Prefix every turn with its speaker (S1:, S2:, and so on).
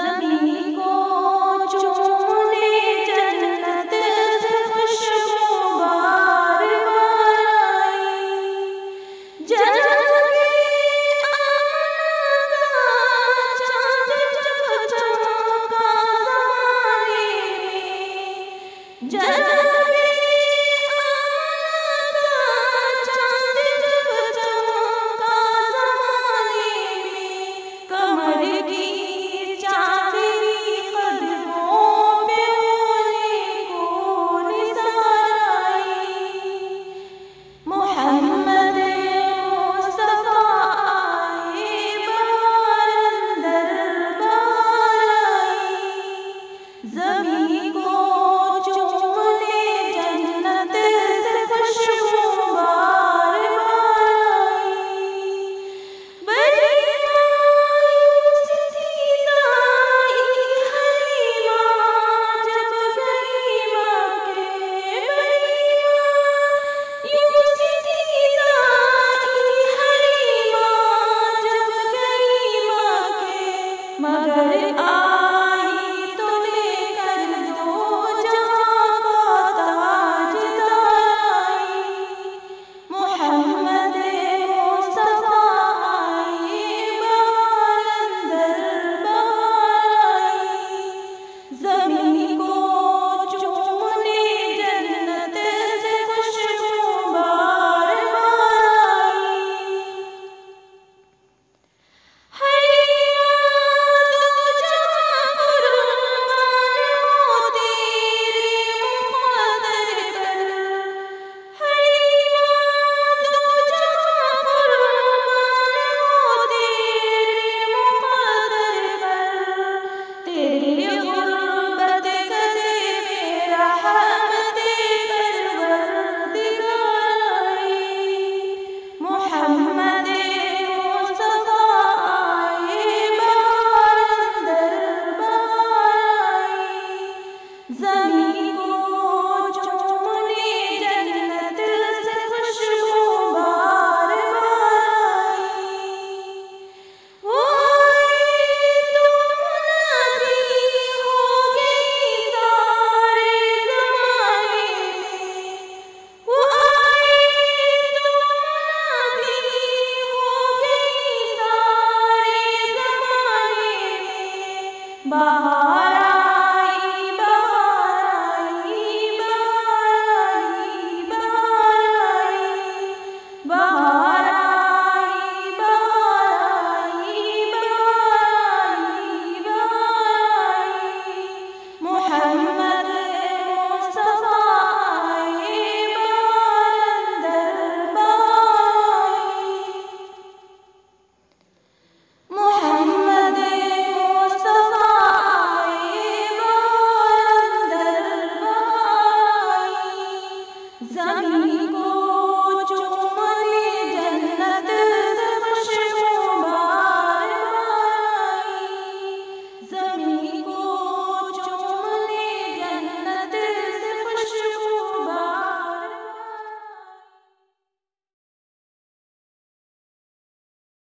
S1: ज़मीं को चूमने जन्नत से खुशबू बार बार आई। जन्नत के आका चाँद जब चमका ज़माने में, जन्नत के आका चाँद जब चमका ज़माने में, कमर की चांदनी कदमों पे होने को निसार आई। मोहम्मद मुस्तफा आए बहार अंदर बहार आई। ज़मीं को चूमने जन्नत से खुशबू बार बार आई। बड़ी मायूस थी दाई हलीमा जब गई मक्के। बड़ी मायूस थी दाई हलीमा जब गई मक्के, मगर आई तो लेकर दो जहां का ताजदार आई। मोहम्मद मुस्तफा आए बहार अंदर बहार आई। ज़मीं को चूमने जन्नत से खुशबू बार बार आई। हलीमा दो जहां कुर्बान हो तेरे मुक़द्दर पर। हलीमा दो जहां कुर्बान हो तेरे मुक़द्दर पर। तेरी गुर्बत कदे में रहमते परवरदिगार आई। मोहम्मद मुस्तफा आए बहार अंदर बहार आई। ज़मीं को चूमने जन्नत से खुशबू बार बार आई। वो आए तो मुनादी हो गई सारे ज़माने में। वो आए तो मुनादी हो गई सारे ज़माने में। बहार